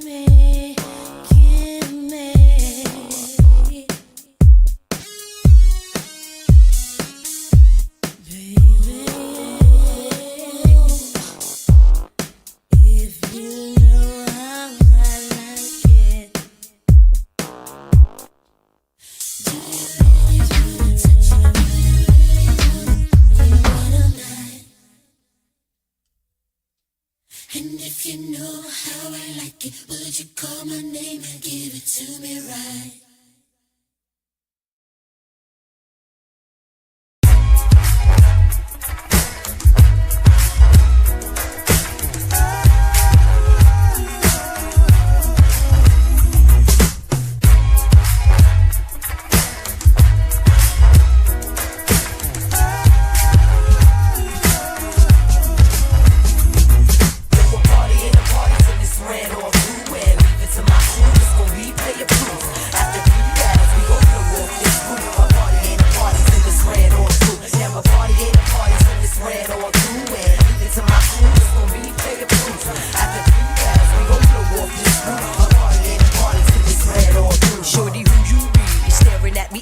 me, give me. Baby, if you know how I like it, do you really wanna touch it? Do you wanna night? And if you know how I like it, would you call my name and give it to me right?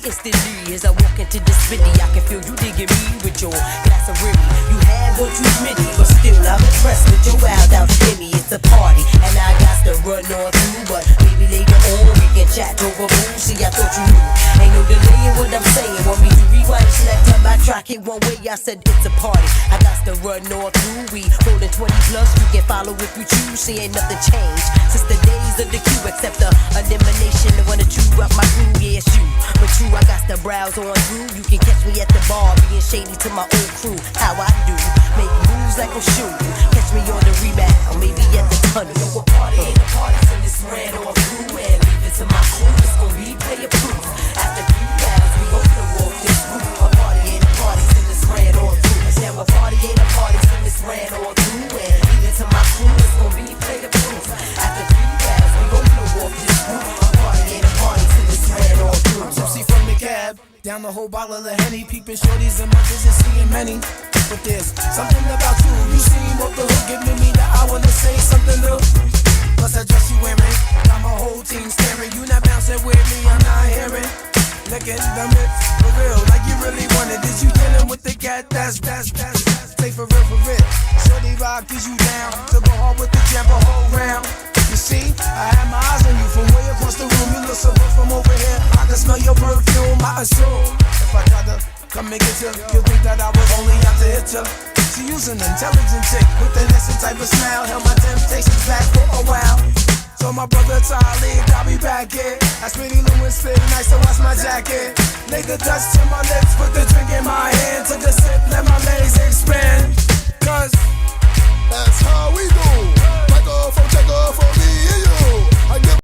Instantly, as I walk into this city, I can feel you digging me with your glass of Remy. You had what you many, but still I'm impressed with your wild out shimmy. It's a party, and I got to run on through, but maybe later on we can chat over booze. See, I thought you knew, ain't no delay in what I'm saying. Want me to rewind, select up my track it one way? I said it's a party, I got to run on through. We rolling 20 plus, you can follow if you choose. See, ain't nothing changed since the days of the queue, except the elimination. The one to chew up my crew, yeah, it's you. But true, I got to browse on through. You can catch me at the bar, being shady to my old crew. How I do, make moves like I'm shooting. Catch me on the rebound, maybe at the tunnel. You know a party ain't a party till it's ran or through. And leave it to my crew, it's gon' be player proof. After 3 rounds, we gon' walk this roof. A party ain't a party till it's ran or through. Now a party ain't a party till it's ran or through. And leave it to my crew, it's gon' be player proof. After 3 rounds, we gon' walk this roof. A party ain't a party till it's ran or through. Tipsy from the cab, down the whole bottle of Henny, peeping shorties and mothers and seeing many. But there's something about you seem off the hook, giving me the I wanna say something new. Plus that dress you wearing, got my whole team staring. You not bouncing with me, I'm not hearing. Licking the lips, for real, like you really wanted. Is you dealing with the cat? That's Say for real. Shorty rock, is you down to go hard with the jump a whole round? You see, I had my eyes on you from way across the room. You look so good from over here. I can smell your perfume. I assume if I try to come and get you, you'll think that I was only out to hit you. She using an intelligent chick with an innocent type of smile. Held my temptations back for a while. So my brother Tyler, I'll be back here. That's Pretty Lewis fit nice to wash my jacket. Laid the dust to my lips, put the drink in my hand. Took a sip, let my legs expand. Cause that's how we do. Take off for me and you. I give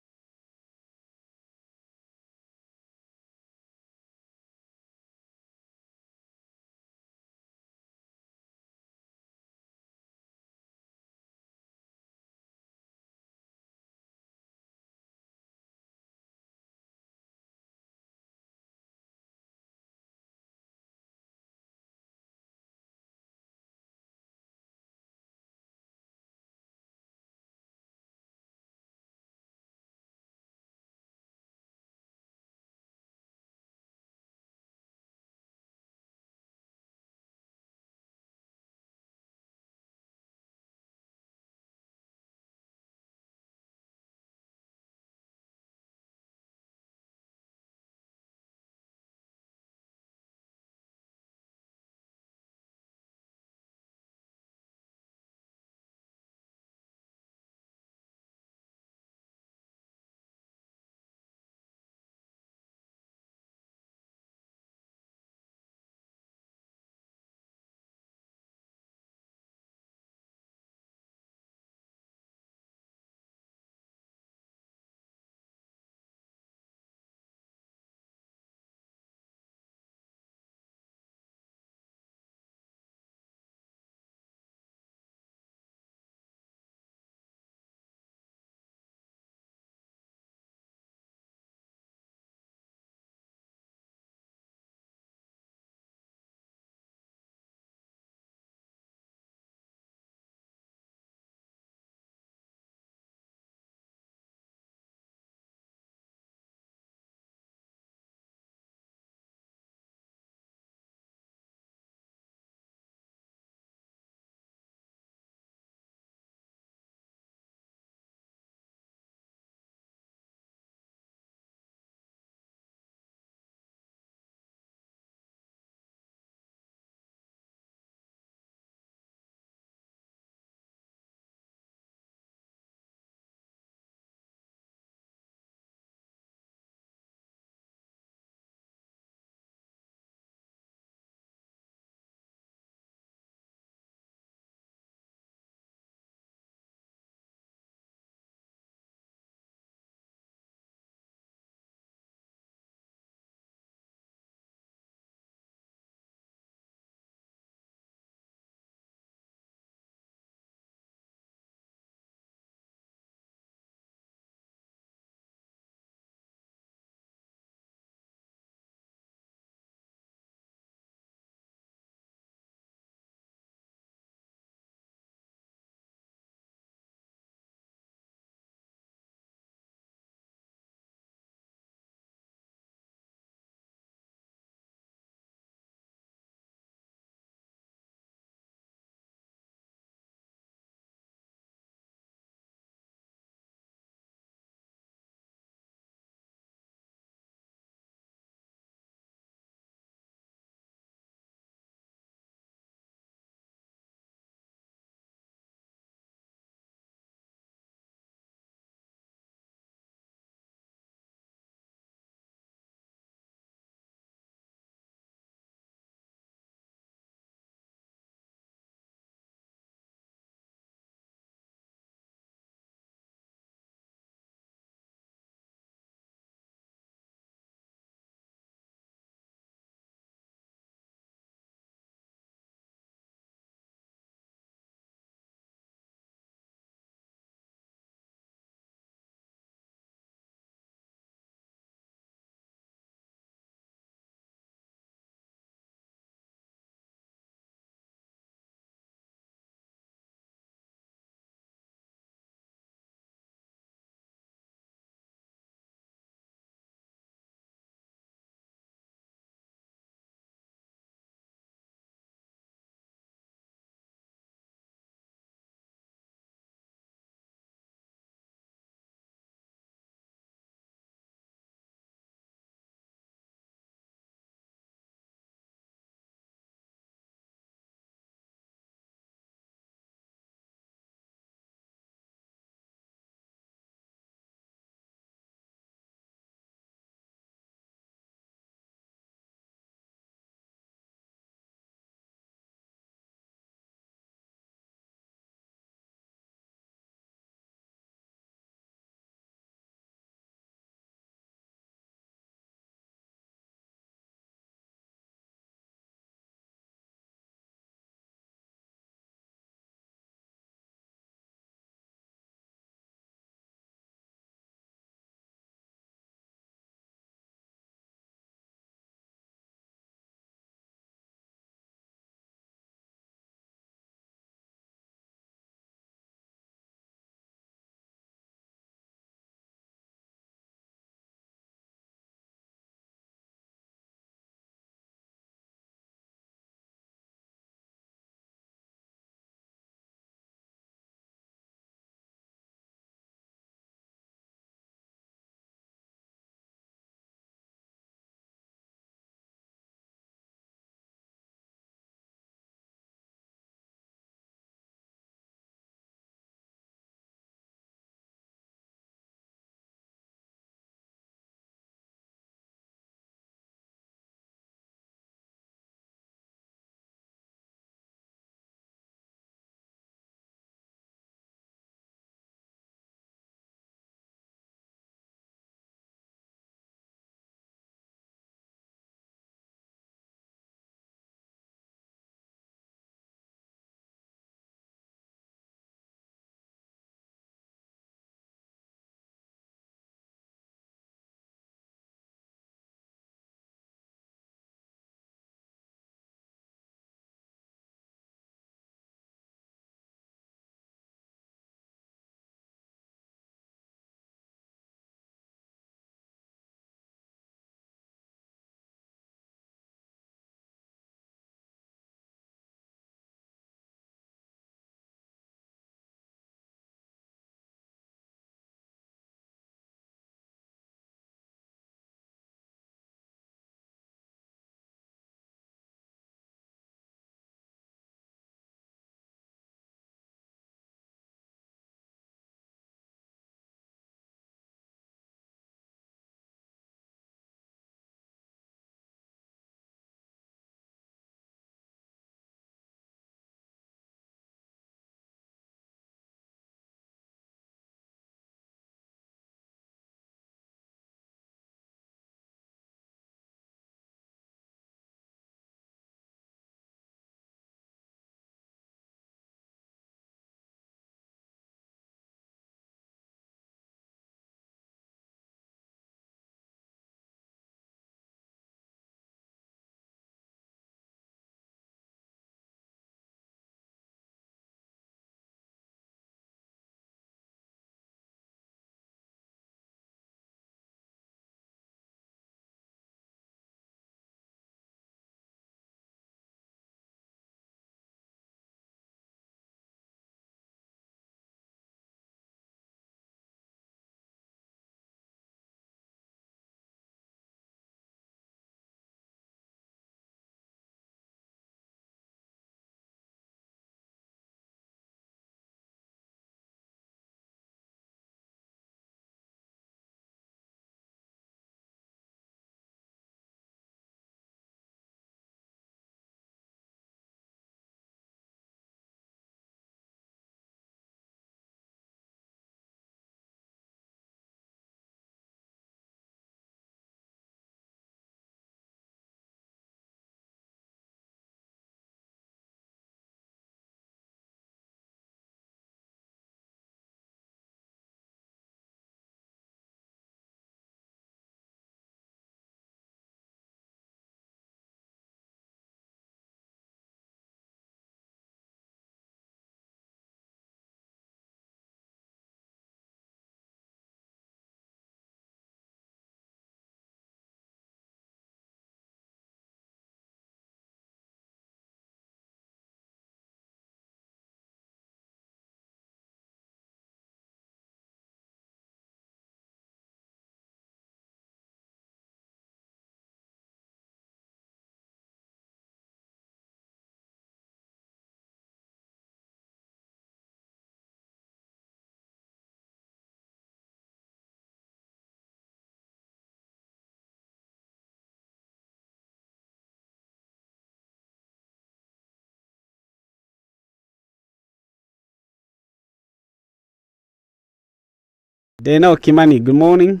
They know Kimani, good morning.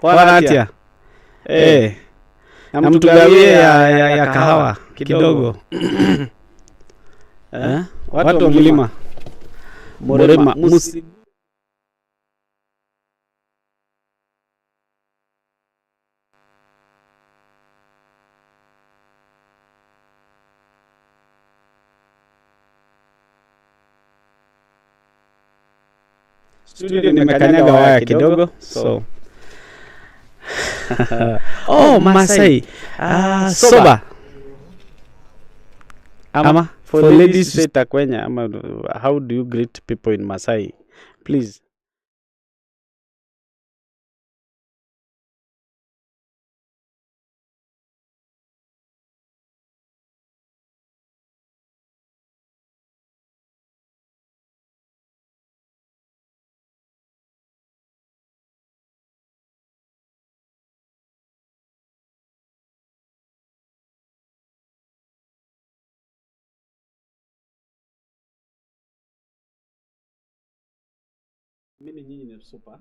Waratia. Na mtugawie ya kahawa kidogo. Watu wa mlima. Morema musi. Studio nimekanyaga waya kidogo, so Masai. Soba. Ama for ladies to say kwenya, ama how do you greet people in Masai? Please. Mimi nyinyi ni super.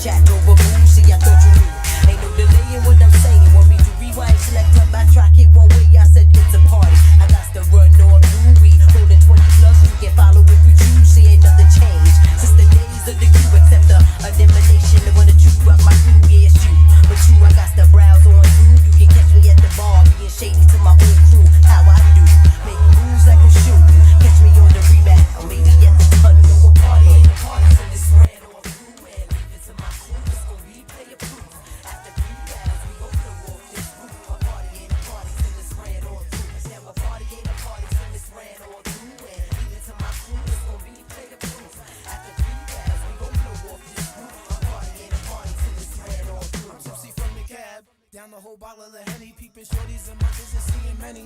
chat over boo. See, I thought you knew. Ain't no delay in what I'm saying. Want me to rewind, select up my track it one way. I said it's a party. I got to run on through. We rolling 20 plus. You can follow if you choose. See, ain't nothing changed since the days of the crew, except the elimination of one or two of my crew. Yeah, it's you, but you, I got to browse on through. You can catch me at the bar, being shady to my own crew. How I do, make moves like I'm shooting. Catch me on the rebound, maybe at the tunnel. No party ain't a party till it's ran on through. And leave it to my crew, it's gon' replay a proof. After 3 rounds, we gon' blow off this roof. A party ain't a party till it's ran on through. Now a party ain't a party till it's ran on through. And leave it to my crew, it's gon' replay a proof. After 3 rounds, we gon' blow off this roof. A party ain't a party till it's ran on through. I'm tipsy from the cab, down the whole bottle of Henny, peeping shorties and mothers and seeing many.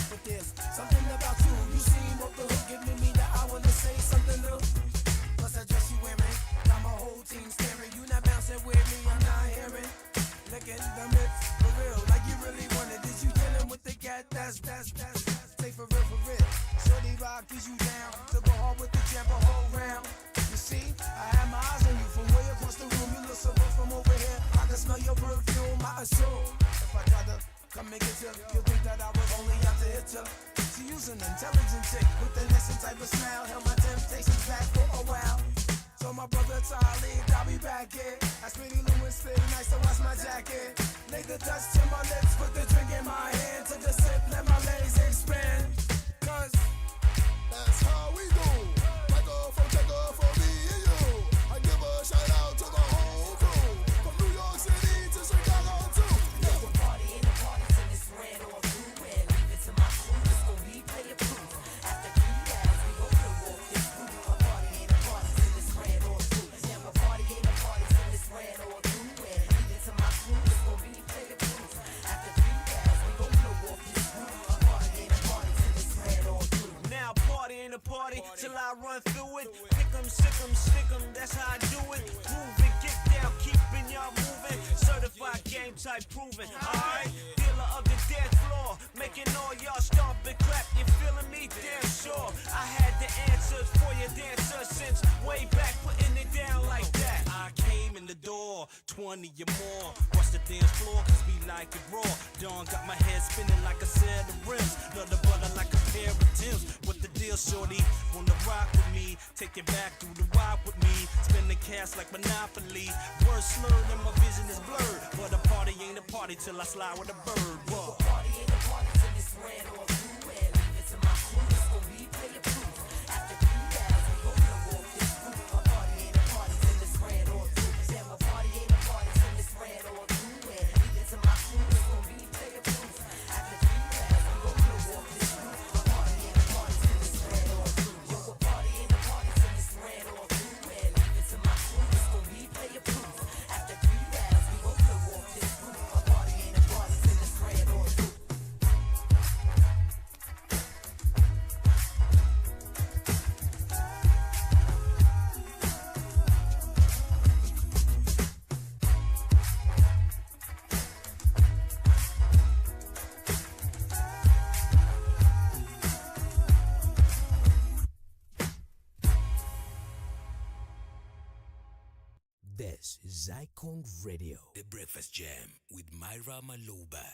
But there's something about you, you seem off the hook, giving me the hour to say something new. Plus that dress you wearing, got my whole team staring. You not bouncing with me, I'm not hearing. Licking the mix, for real, like you really wanted. Did you dealing with the cat? That's take for real, for real. Shorty rock, is you down to go hard with the jump a whole round. You see, I had my eyes on you from way across the room. You look so good from over here. I can smell your perfume, I assume. If I try to come and get you, you'll think that I was only out to hit you. She using an intelligent chick with an innocent type of smile. Held my temptations back for a while. So my brother Charlie, I'll be back here. I Speedy Lewis fit nice to wash my jacket. Lay the dust to my lips, put the drink in my hand. Took a sip, let my legs expand. Cause That's how we do. Take off for me and you. I give a shout out to the whole crew. From New York City to Chicago too. No, a party ain't a party till it's ran on through. And leave it to my crew, it's gon' replay a proof. After 3 rounds, we gon' blow off this roof. A party ain't a party till it's ran on through. Now a party ain't a party till it's ran on through. And leave it to my crew, it's gon' replay a proof. After 3 rounds, we gon' blow off this roof. A party ain't a party till it's ran on through. Now party ain't a party till I run through it. Pick 'em, sick 'em, stick 'em, that's how I do it. Move it, get down, keeping y'all moving. Certified game type proven, alright? Dealer of the dead floor, making all y'all stomp and clap. You feeling me? Damn sure. I had the answers for your dancers since way back, putting it down like that. I came in the door, 20 or more. Watch the dance floor, cause we like it raw. Dawn got my head spinning like a set of rims. Love the butter like a pair of Timbs. What the deal, shorty? Wanna rock with me? Take it back through the wild with me. Spending cash like Monopoly. Words slurred and my vision is blurred. But a party ain't a party till I slide with a bird. Whoa. Party ain't a party till it's ran on through. And leave it to my crew, it's gon' replay a proof. After 3 rounds, we gon' blow off this roof. A party ain't a party till it's ran on through. Now a party ain't a party till it's ran on through. And leave it to my crew, it's gon' replay a proof. After 3 rounds, we gon' blow off this roof. A party ain't a party till it's ran on through. Yo, a party ain't a party till it's ran on through. And leave it to my crew, it's gon' replay a proof. After 3 rounds, we gon' blow off this roof. A party ain't a party till it's ran on through. This is Icon Radio. The Breakfast Jam with Myra Maloba.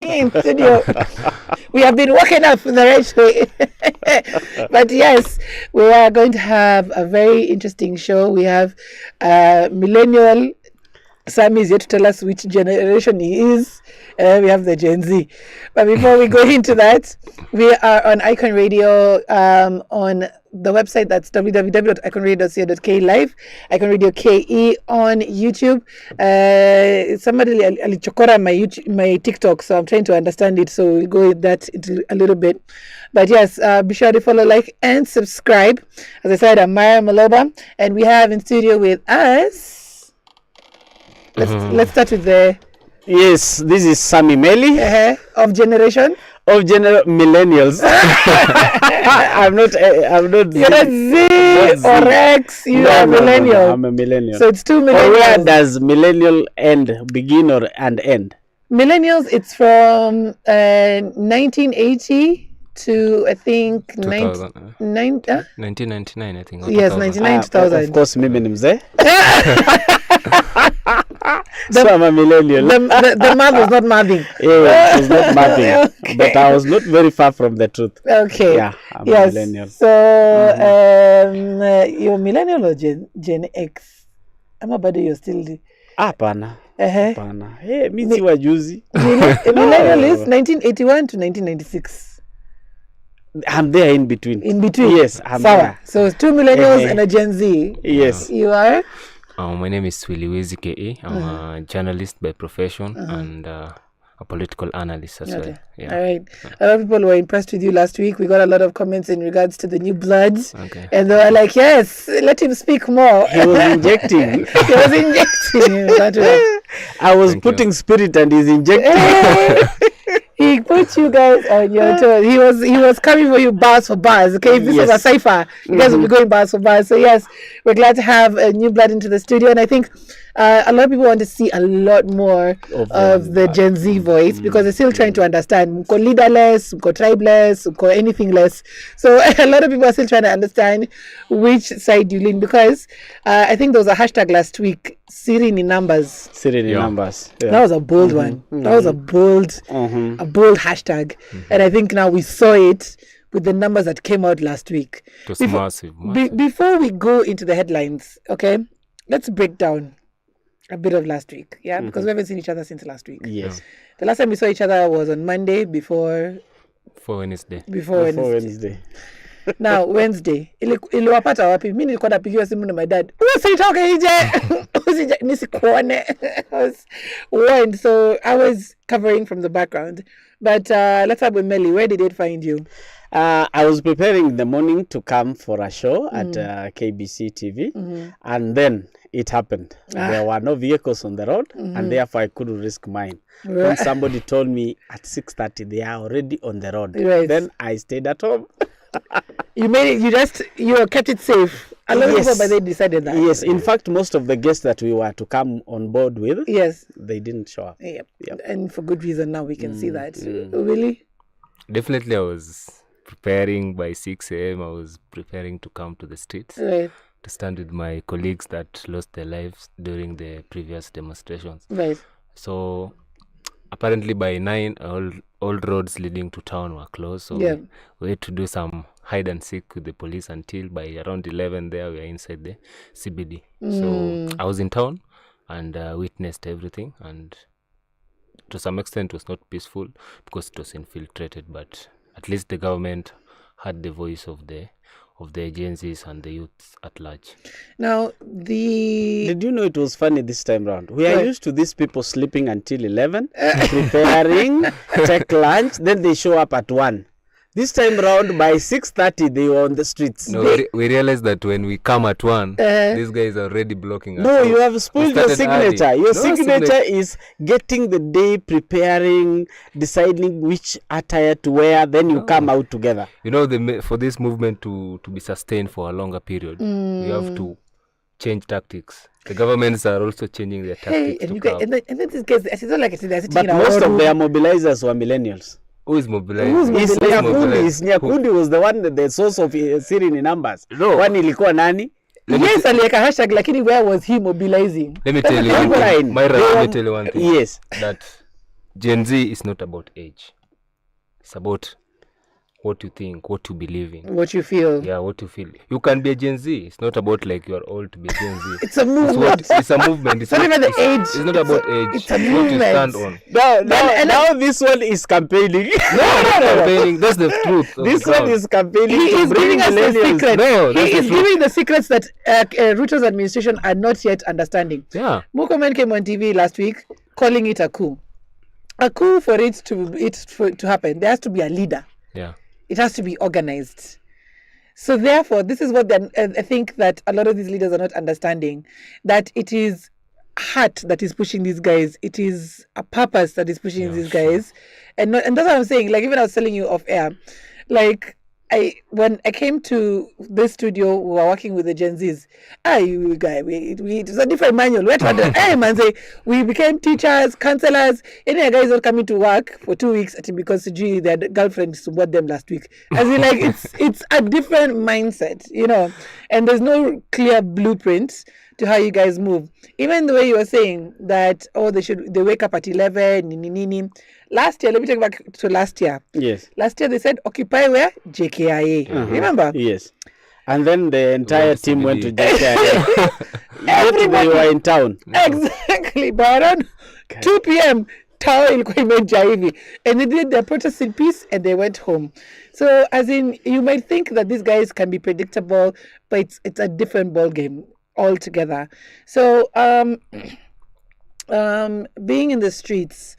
In studio. We have been working up the right way. But yes, we are going to have a very interesting show. We have millennial. Sammy is yet to tell us which generation he is. We have the Gen Z. But before we go into that, we are on Icon Radio on the website. That's www.iconradio.co.ke live. Icon Radio KE on YouTube. Somebody alichokora my TikTok, so I'm trying to understand it. So we'll go with that a little bit. But yes, be sure to follow, like, and subscribe. As I said, I'm Myra Maloba, and we have in studio with us. Let's start with the... Yes, this is Sammy Melly. Of generation? of general millennials. I'm not. You're not Z or X. You are millennial. I'm a millennial. So it's 2 Or millennials. where does millennial begin and end? Millennials, it's from 1980 to I think 1999, I think. Yes, 99 2000. Of course, mimi ni mzee. So I'm a millennial. The math was not mathing. Yeah, it was not mathing. Okay. But I was not very far from the truth. Okay. Yeah, I'm a Yes. millennial. So you're millennial or Gen X? I'm about you're still the Hapana. Hapana. Hey, mimi si wajuzi. millennial is 1981 to 1996. I'm there in between. In between. Yes, I'm Sawa. there. So it's 2 millennials and a Gen Z. Yes. You are? My name is Wiliwezi Ke. I'm a journalist by profession and a political analyst as well. Yeah. All right. A lot of people were impressed with you last week. We got a lot of comments in regards to the new bloods. Okay. And they were like, yes, let him speak more. He was injecting. He was injecting. That was. I was putting spirit and he's injecting. He put you guys on your toes. He was coming for you bars for bars. Okay, if this was a cipher, you guys will be going bars for bars. So yes, we're glad to have a new blood into the studio, and I think a lot of people want to see a lot more of the Gen Z voice because they're still trying to understand. Mko leaderless, mko tribeless, mko anything less. So a lot of people are still trying to understand which side you lean because I think there was a hashtag last week. Siri in numbers. Siri in numbers. Yeah. That was a bold one. That was a bold hashtag. And I think now we saw it with the numbers that came out last week. It was massive. Before we go into the headlines, okay, let's break down a bit of last week. Yeah, because we haven't seen each other since last week. Yes. The last time we saw each other was on Monday before Wednesday. Before Wednesday. Now Wednesday iliwapata wapi? Mimi nilikuwa napigiwa simu na my dad. Usitoke nje. Nisikuone. I was warned, so I was covering from the background. But let's start with Melly. Where did it find you? I was preparing in the morning to come for a show at KBC TV, and then it happened. There were no vehicles on the road, and therefore I couldn't risk mine. When somebody told me at 6:30 they are already on the road, then I stayed at home. You made it. You kept it safe. A lot of people, but they decided that. Yes, in fact, most of the guests that we were to come on board with, they didn't show up. Yep. And for good reason. Now we can see that. Really? Definitely, I was preparing by 6 a.m. I was preparing to come to the streets to stand with my colleagues that lost their lives during the previous demonstrations. Right. So apparently by 9, all roads leading to town were closed. So we had to do some hide and seek with the police until by around 11 there we are inside the CBD. So I was in town and witnessed everything, and to some extent it was not peaceful because it was infiltrated, but at least the government had the voice of the agencies and the youth at large. Now, did you know it was funny this time round? We are used to these people sleeping until 11, preparing, take lunch, then they show up at 1. This time round, by 6:30, they were on the streets. No, we realized that when we come at 1, these guys are already blocking us. No, you have spoiled your signature. Your signature is getting the day, preparing, deciding which attire to wear, then you come out together. You know, for this movement to be sustained for a longer period, we have to change tactics. The governments are also changing their tactics. And then this case, it's not like it's but most of their mobilizers were millennials. Who is mobilizing? Nyakundi was the one, the source of Siri in numbers. No. One ilikuwa nani? Yes, aliweka hashtag, lakini where was he mobilizing? Let me tell you one thing. Myra, let me tell you one thing. Yes. That Gen Z is not about age. It's about what you think, what you believe in. What you feel. Yeah, what you feel. You can be a Gen Z. It's not about like you are old to be Gen Z. It's a movement. It's a movement. It's not even the age. It's not about age. It's a movement. What you stand on. Now this one is campaigning. No. Campaigning. That's the truth. This one is campaigning. He is giving us the secret. No, he is giving the secrets that Ruto's administration are not yet understanding. Yeah. Murkomen came on TV last week calling it a coup. A coup, for it to happen, there has to be a leader. Yeah. It has to be organized. So therefore, this is what I think that a lot of these leaders are not understanding, that it is heart that is pushing these guys. It is a purpose that is pushing these guys. And that's what I'm saying. Like, even I was telling you off air, like, when I came to this studio, we were working with the Gen Zs. It was a different manual. We became teachers, counselors. Any guys not coming to work for 2 weeks because their girlfriends bought them last week. As in, like, it's a different mindset, and there's no clear blueprint to how you guys move. Even the way you were saying that, they wake up at 11, Last year, let me take back to last year. Yes. Last year they said occupy where? JKIA. Remember? Yes. And then the entire team went to JKIA. Everybody were in town. Exactly. But around 2 p.m., town ilikuwa imejaa hivi. And they did their protest in peace and they went home. So, as in, you might think that these guys can be predictable, but it's a different ball game altogether. So, being in the streets,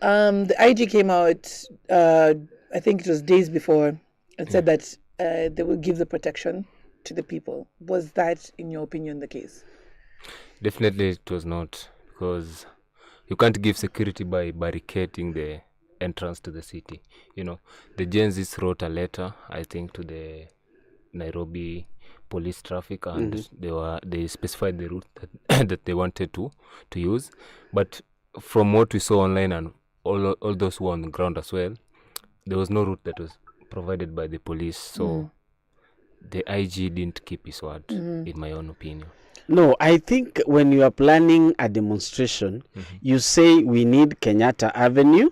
the IG came out, I think it was days before, and said that they will give the protection to the people. Was that, in your opinion, the case? Definitely it was not, because you can't give security by barricading the entrance to the city. The Gen Zs wrote a letter, I think, to the Nairobi police traffic, and they specified the route that they wanted to use. But from what we saw online and all those who were on the ground as well, there was no route that was provided by the police. So the IG didn't keep his word, in my own opinion. No, I think when you are planning a demonstration, you say we need Kenyatta Avenue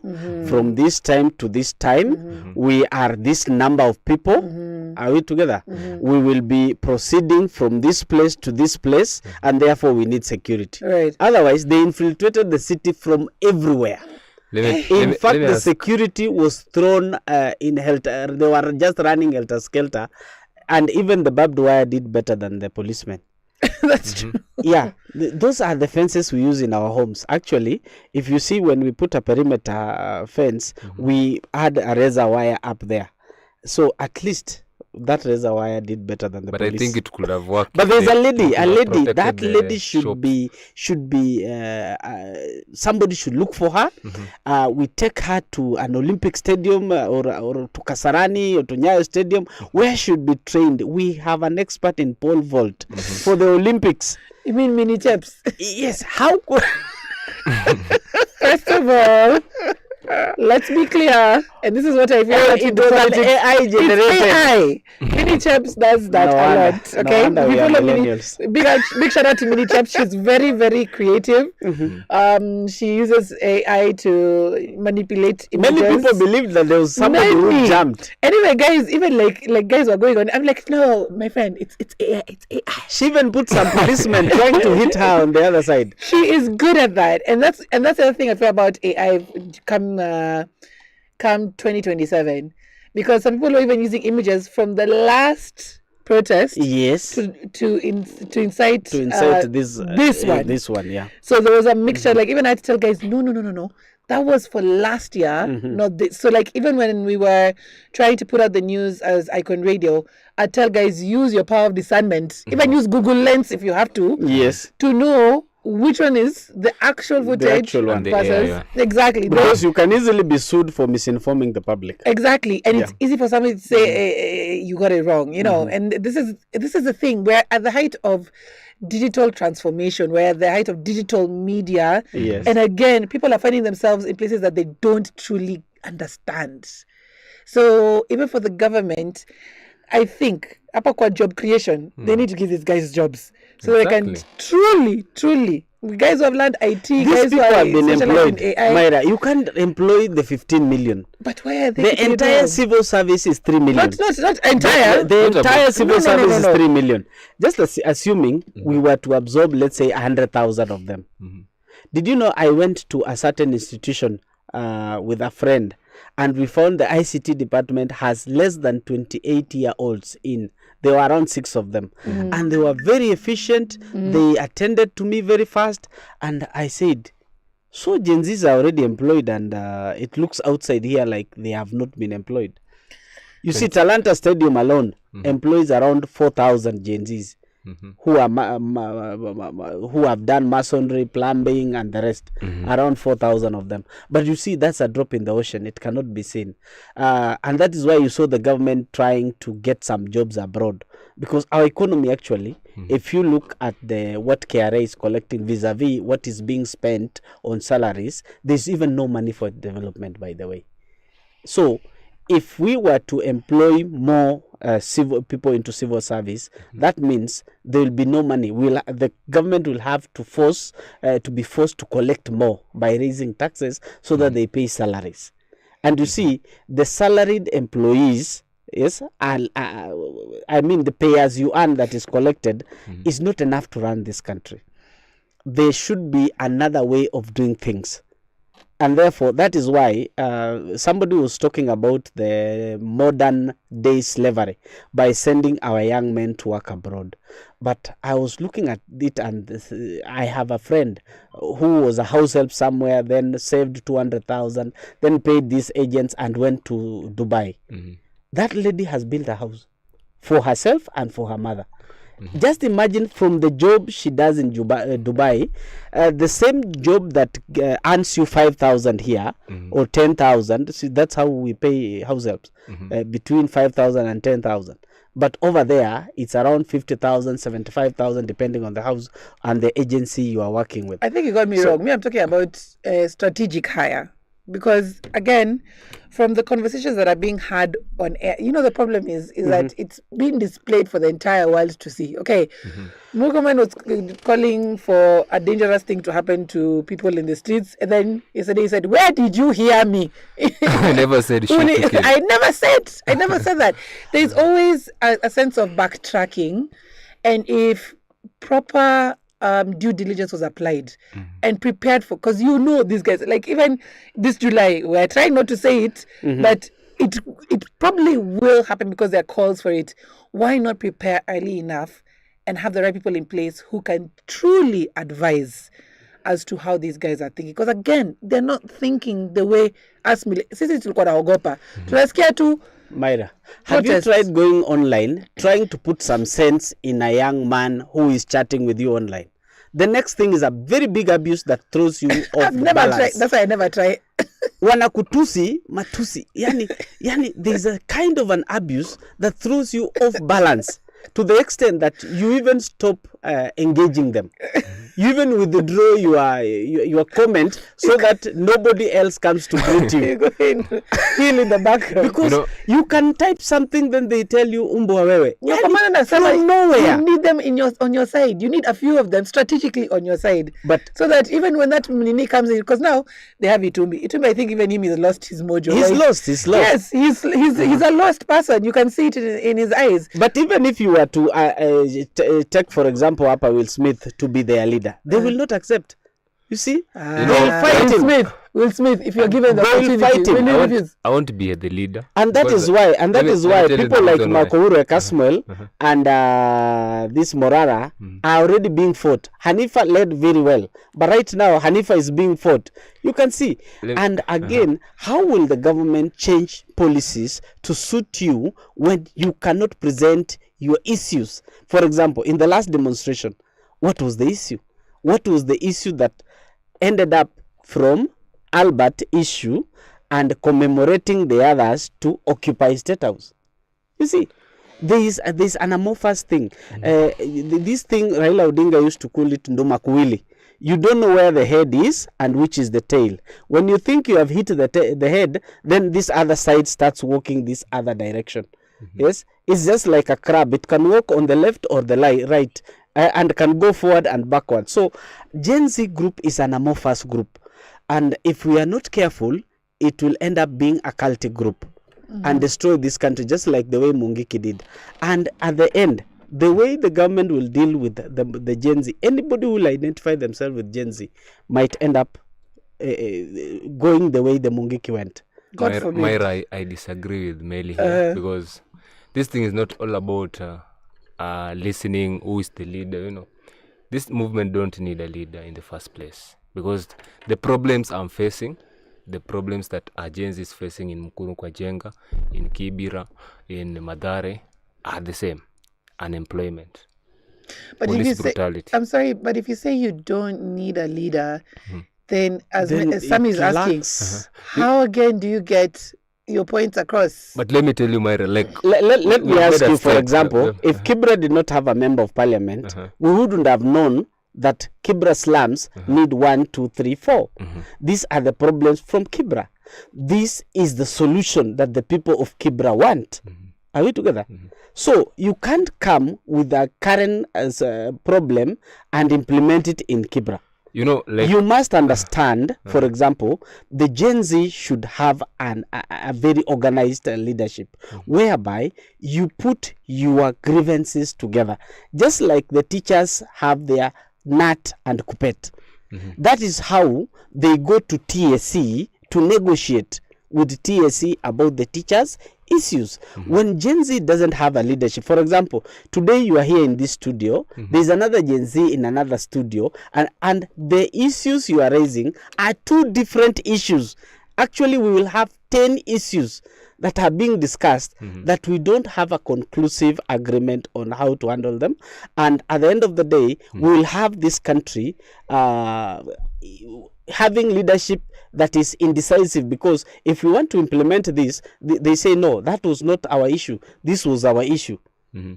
from this time to this time. We are this number of people. Are we together? We will be proceeding from this place to this place, and therefore we need security. Right. Otherwise, they infiltrated the city from everywhere. In fact, the security was thrown in helter. They were just running helter-skelter, and even the barbed wire did better than the policemen. That's true. Yeah, those are the fences we use in our homes. Actually, if you see, when we put a perimeter fence, we add a razor wire up there. So at least that razor wire did better than the police. I think it could have worked. But there's a lady. That lady should be. Somebody should look for her. We take her to an Olympic stadium or to Kasarani or to Nyayo Stadium, where she should be trained. We have an expert in pole vault for the Olympics. You mean mini chaps? Yes. How could? First of all, let's be clear, and this is what I feel like it was an AI generated. It's AI. Mini Chaps does that a lot. Okay, big shout out to Mini Chaps. She's very, very creative. She uses AI to manipulate images. Many people believed that there was somebody who jumped. Anyway, guys, even like guys were going on. I'm like, no, my friend, it's AI. It's AI. She even put some policemen trying to hit her on the other side. She is good at that, and that's the other thing I feel about AI. Come 2027, because some people are even using images from the last protest. Yes. To incite this one. Yeah. So there was a mixture. Like, even I had to tell guys, no. That was for last year, not this. So, like, even when we were trying to put out the news as Icon Radio, I tell guys, use your power of discernment. Even use Google Lens if you have to. Yes. To know which one is the actual footage. The actual one. Versus, exactly. Because you can easily be sued for misinforming the public. Exactly. And it's easy for somebody to say, you got it wrong, And this is the thing, where at the height of digital transformation, where at the height of digital media, and again, people are finding themselves in places that they don't truly understand. So even for the government, I think, apart job creation, they need to give these guys jobs. So they can truly, guys who have learned IT, these guys people who have been employed. In AI. Myra, you can't employ the 15 million. But why are they? The entire civil service is 3 million. Not entire. The entire civil service is 3 million. Just assuming we were to absorb, let's say, 100,000 of them. Did you know I went to a certain institution with a friend, and we found the ICT department has less than 28-year-olds in. There were around 6 of them, and they were very efficient. They attended to me very fast, and I said, so Gen Zs are already employed, and it looks outside here like they have not been employed. You see, Talanta Stadium alone employs around 4,000 Gen Zs. who are who have done masonry, plumbing, and the rest. Around 4,000 of them. But you see, that's a drop in the ocean. It cannot be seen, and that is why you saw the government trying to get some jobs abroad, because our economy actually, if you look at what KRA is collecting vis-a-vis what is being spent on salaries, there's even no money for development, by the way. So if we were to employ more civil people into civil service, that means there will be no money. The government will have to be forced to collect more by raising taxes so that they pay salaries. And you see, the salaried employees, yes, I mean the pay as you earn that is collected is not enough to run this country. There should be another way of doing things. And therefore, that is why somebody was talking about the modern day slavery by sending our young men to work abroad. But I was looking at it, and I have a friend who was a house help somewhere, then saved 200,000, then paid these agents and went to Dubai. That lady has built a house for herself and for her mother. Just imagine, from the job she does in Dubai, the same job that earns you 5,000 here or 10,000. See, that's how we pay house helps, between 5,000 and 10,000. But over there, it's around 50,000, 75,000, depending on the house and the agency you are working with. I think you got me wrong. I'm talking about strategic hire. Because again, from the conversations that are being had on air, the problem is that it's being displayed for the entire world to see. Okay, Mugaman was calling for a dangerous thing to happen to people in the streets, and then yesterday he said, "Where did you hear me?" I never said shit. I never said that. There's always a sense of backtracking, and if proper due diligence was applied and prepared for, because these guys, like even this July, we're trying not to say it, but it probably will happen because there are calls for it. Why not prepare early enough and have the right people in place who can truly advise as to how these guys are thinking? Because again, they're not thinking the way us sisi tulikuwa naogopa tunasikia tu. Myra, have you tried going online, trying to put some sense in a young man who is chatting with you online? The next thing is a very big abuse that throws you off I've never balance. tried. That's why I never try. Wanakutusi, matusi. Yani, there's a kind of an abuse that throws you off balance to the extent that you even stop engaging them. You even withdraw your comment so that nobody else comes to greet you. You go in, feel in the background. Because you can type something, then they tell you umbo wewe. From nowhere. You need them on your side. You need a few of them strategically on your side. But so that even when that Nini comes in, because now they have Itumbi. Itumbi, I think even him has lost his mojo. He's lost. Yes, he's a lost person. You can see it in his eyes. But even if you were to take, for example, Will Smith to be their leader, they will not accept. You see, they'll fight him. Will Smith, if you're given the opportunity, I want to be the leader. And that is why people like Makoure Kasmuel and this Morara are already being fought. Hanifa led very well, but right now Hanifa is being fought. You can see. And again, how will the government change policies to suit you when you cannot present your issues? For example, in the last demonstration, what was the issue? What was the issue that ended up from Albert issue and commemorating the others to occupy State House? You see, there is an amorphous thing. This thing Raila Odinga used to call it ndomakuwili. You don't know where the head is and which is the tail. When you think you have hit the head, then this other side starts walking this other direction. Yes, it's just like a crab. It can walk on the left or the right, and can go forward and backward. So Gen Z group is an amorphous group, and if we are not careful, it will end up being a cultic group and destroy this country, just like the way Mungiki did. And at the end, the way the government will deal with the Gen Z, anybody who will identify themselves with Gen Z might end up going the way the Mungiki went. God forbid. Myra, I disagree with Melly here, because this thing is not all about listening who is the leader. This movement don't need a leader in the first place, because the problems I'm facing, the problems that our Gen Z is facing in Mukuru kwa Jenga, in Kibera, in Madare, are the same. Unemployment. But if police you say, brutality. I'm sorry, but if you say you don't need a leader, then as Then Sammy is it asking, lacks- how again do you get your points across? But let me tell you, Myra, like Let me we've ask made a you, for step, example, if Kibra did not have a member of parliament, we wouldn't have known that Kibra slums need 1, 2, 3, 4. These are the problems from Kibra. This is the solution that the people of Kibra want. Are we together? So you can't come with a current problem and implement it in Kibra. you know, like You must understand, for example, the Gen Z should have a very organized leadership, whereby you put your grievances together, just like the teachers have their NAT and KUPPET. That is how they go to TSC to negotiate with TSC about the teachers' issues. When Gen Z doesn't have a leadership, for example, today you are here in this studio, there's another Gen Z in another studio, and the issues you are raising are two different issues. Actually, we will have 10 issues that are being discussed that we don't have a conclusive agreement on how to handle them. And at the end of the day, we will have this country having leadership that is indecisive, because if we want to implement this, they say, no, that was not our issue. This was our issue.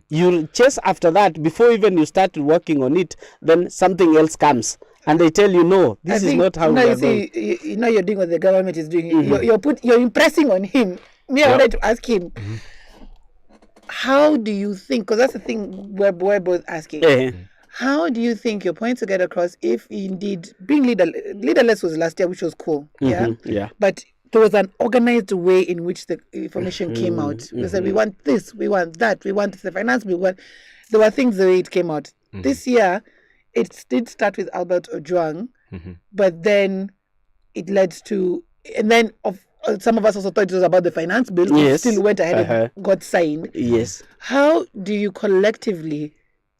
You'll chase after that before even you start working on it, then something else comes. And they tell you, no, this is not how we are going. You know, you're doing what the government is doing. You're impressing on him. I wanted to ask him, how do you think, because that's the thing we're both asking, how do you think your points will get across if indeed being leaderless was last year, which was cool, but there was an organized way in which the information came out. We said, we want this, we want that, we want the finance, there were things the way it came out. This year, it did start with Albert Ojwang, but then it led to, and then some of us also thought it was about the finance bill, which still went ahead and got signed. Yes. How do you collectively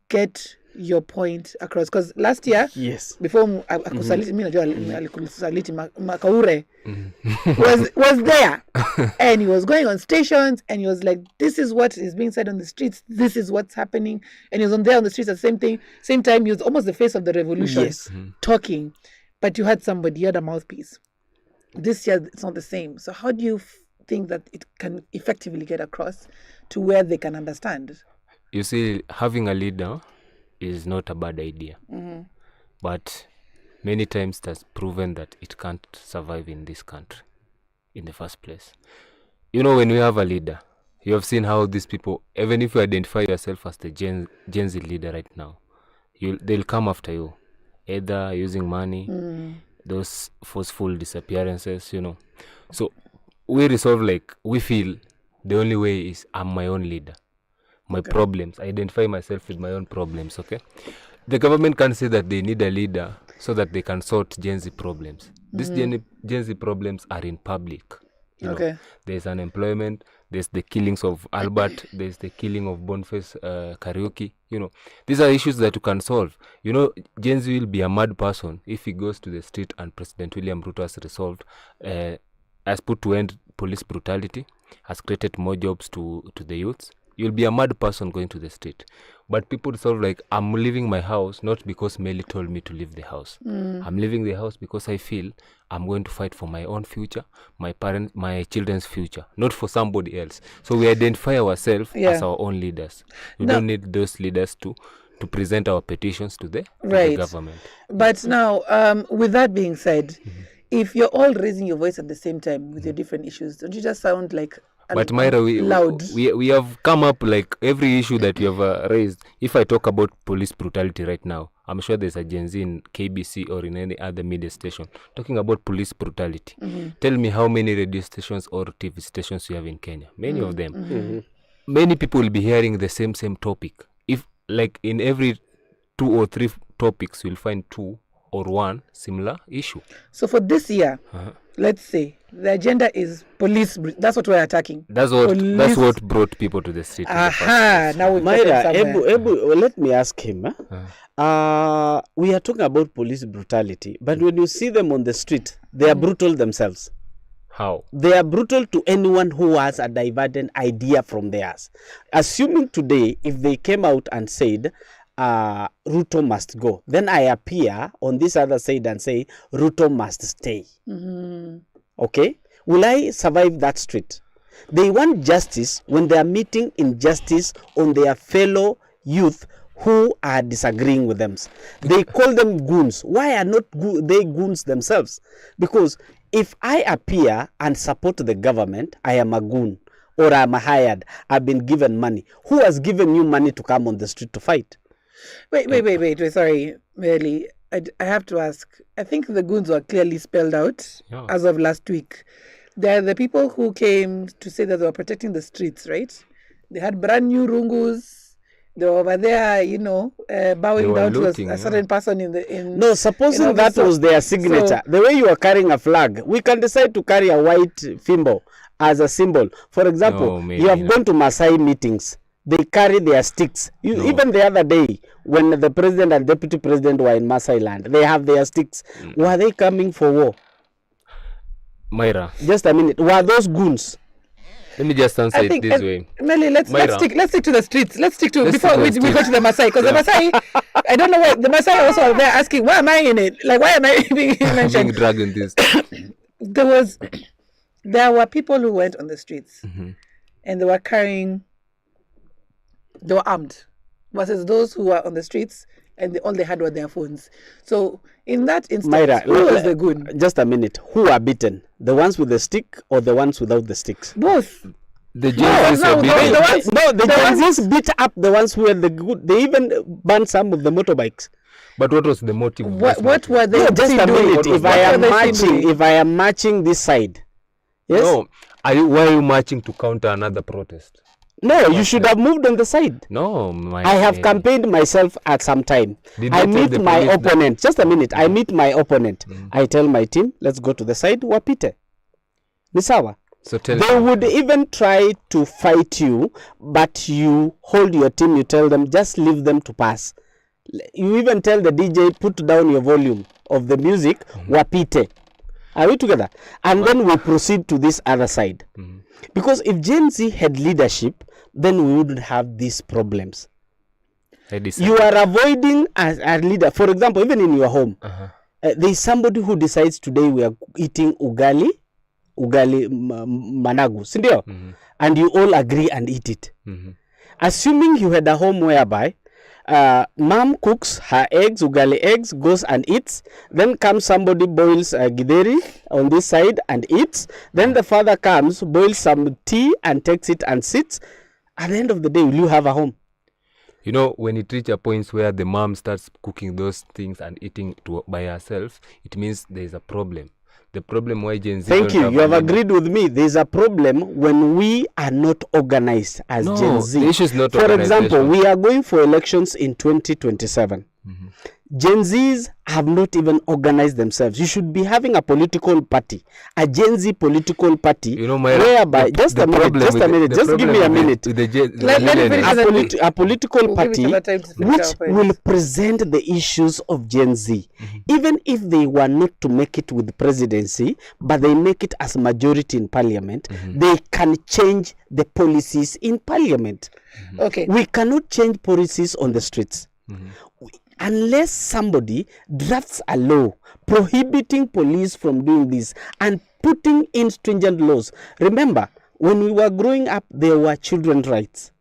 get your point across? Because last year, before Makaure was there, and he was going on stations, and he was like, this is what is being said on the streets, this is what's happening, and he was on the streets at the same time. He was almost the face of the revolution, talking, but you had a mouthpiece. This year it's not the same. So how do you think that it can effectively get across to where they can understand? You see, having a leader is not a bad idea, but many times it has proven that it can't survive in this country in the first place. You know, when we have a leader, you have seen how these people, even if you identify yourself as the Gen Z leader right now, they'll come after you, either using money, those forceful disappearances, you know. So we resolve, like, we feel the only way is I'm my own leader. My problems, I identify myself with my own problems, okay? The government can say that they need a leader so that they can sort Gen Z problems. These Gen Z problems are in public. You know, there's unemployment, there's the killings of Albert, there's the killing of Boniface Karaoke. You know, these are issues that you can solve. You know, Gen Z will be a mad person if he goes to the street and President William Ruto has resolved, has put to end police brutality, has created more jobs to the youths. You'll be a mad person going to the street. But people solve, like, I'm leaving my house not because Melly told me to leave the house. I'm leaving the house because I feel I'm going to fight for my own future, my children's future, not for somebody else. So we identify ourselves as our own leaders. We don't need those leaders to present our petitions to the government. But now, with that being said, if you're all raising your voice at the same time with your different issues, don't you just sound like But Myra, we have come up, like, every issue that you have raised. If I talk about police brutality right now, I'm sure there's a Gen Z in KBC or in any other media station talking about police brutality. Tell me how many radio stations or TV stations you have in Kenya. Many of them. Many people will be hearing the same topic. If, like, in every 2 or 3 topics, you'll find 2 or 1 similar issue. So for this year, let's say the agenda is police. That's what we're attacking. That's what brought people to the street. Now we Myra, let me ask him. We are talking about police brutality, but when you see them on the street, they are brutal themselves. How? They are brutal to anyone who has a divergent idea from theirs. Assuming today, if they came out and said, Ruto must go. Then I appear on this other side and say Ruto must stay. Okay? Will I survive that street? They want justice when they are meeting injustice on their fellow youth who are disagreeing with them. They call them goons. Why are not they goons themselves? Because if I appear and support the government, I am a goon or I'm a hired. I've been given money. Who has given you money to come on the street to fight? Wait. Sorry, Melly. I have to ask. I think the goons were clearly spelled out as of last week. They're the people who came to say that they were protecting the streets, right? They had brand new rungus. They were over there, bowing down looting, to a certain person in. No, supposing that was their signature. The way you are carrying a flag, we can decide to carry a white fimbo as a symbol. For example, you have gone to Maasai meetings. They carry their sticks. Even the other day, when the president and deputy president were in Maasai land, they have their sticks. Were they coming for war? Myra. Just a minute. Were those goons? Let me just answer it this way. Melly, let's stick to the streets. Let's stick to before we go to the Maasai, because the Maasai, I don't know why the Maasai also are there asking, why am I in it? Like, why am I being mentioned? Being dragged in this. There were people who went on the streets, and they were armed, versus those who were on the streets and all they had were their phones. So in that instance, Myra, who was the good? Just a minute. Who are beaten? The ones with the stick or the ones without the sticks? Both. The Gen Zs were beaten. The Gen Zs beat up the ones who were the good. They even banned some of the motorbikes. But what was the motive? What were they? No, just a minute. If I am marching this side, yes. No, why are you marching to counter another protest? No, you should have moved on the side. No, I have campaigned myself at some time. I meet my opponent. Just a minute. I meet my opponent. I tell my team, let's go to the side. Wapite. Nisawa. So tell they would even try to fight you, but you hold your team. You tell them, just leave them to pass. You even tell the DJ, put down your volume of the music. Wapite. Are we together? And then we proceed to this other side. Because if Gen Z had leadership, then we wouldn't have these problems. You are avoiding as a leader. For example, even in your home, there is somebody who decides today we are eating ugali managu, sindio? And you all agree and eat it. Assuming you had a home whereby mom cooks her eggs, ugali eggs, goes and eats. Then comes somebody, boils githeri on this side and eats. Then the father comes, boils some tea and takes it and sits. At the end of the day, will you have a home? You know, when it reaches a point where the mom starts cooking those things and eating by herself, it means there is a problem. The problem why Gen Z... Thank you. You have agreed with me. There is a problem when we are not organized as Gen Z. The issue is not For example, we are going for elections in 2027. Gen Zs have not even organized themselves. You should be having a political party, a Gen Z political party, you know, Myra, whereby just a minute, just give me a minute. A political party which will present the issues of Gen Z, even if they were not to make it with presidency, but they make it as majority in parliament. They can change the policies in parliament. Okay, we cannot change policies on the streets. Unless somebody drafts a law prohibiting police from doing this and putting in stringent laws. Remember, when we were growing up, there were children's rights.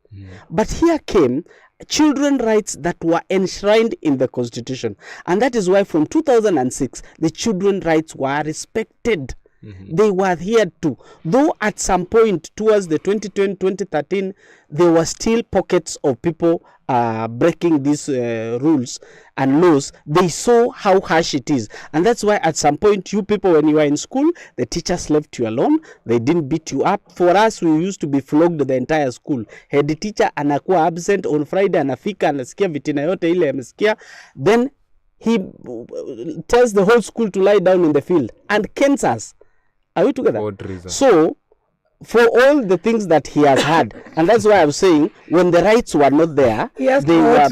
But here came children's rights that were enshrined in the Constitution. And that is why from 2006, the children's rights were respected. They were adhered to. Though at some point towards the 2010, 2013, there were still pockets of people breaking these rules and laws. They saw how harsh it is. And that's why at some point, you people, when you were in school, the teachers left you alone. They didn't beat you up. For us, we used to be flogged the entire school. Head teacher anakuwa absent on Friday, anafika, anasikia vitina yote ile amesikia. Then he tells the whole school to lie down in the field and canes us. Are we together? So, for all the things that he has had, and that's why I'm saying, when the rights were not there, they were...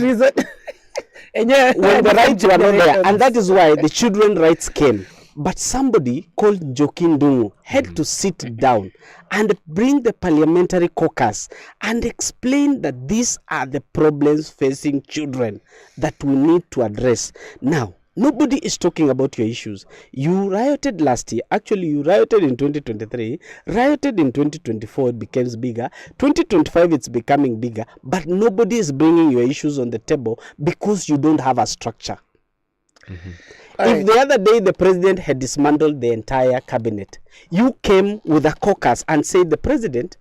when the rights were not there, and that is why the children's rights came. But somebody called Joaquin Dungu had to sit down and bring the parliamentary caucus and explain that these are the problems facing children that we need to address. Now, nobody is talking about your issues. You rioted last year. Actually, you rioted in 2023. Rioted in 2024, it becomes bigger. 2025, it's becoming bigger. But nobody is bringing your issues on the table because you don't have a structure. If the other day the president had dismantled the entire cabinet, you came with a caucus and said, the president,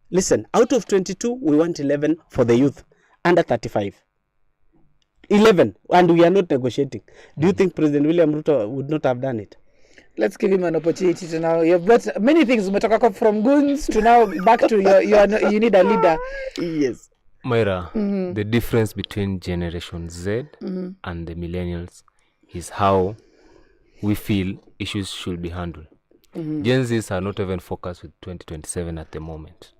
listen, out of 22, we want 11 for the youth under 35. 11, and we are not negotiating. Do you think President William Ruto would not have done it? Let's give him an opportunity to now. You've brought many things, from goons to now back to you need a leader. Yes. Myra, the difference between Generation Z and the millennials is how we feel issues should be handled. Gen Zs are not even focused with 2027 at the moment.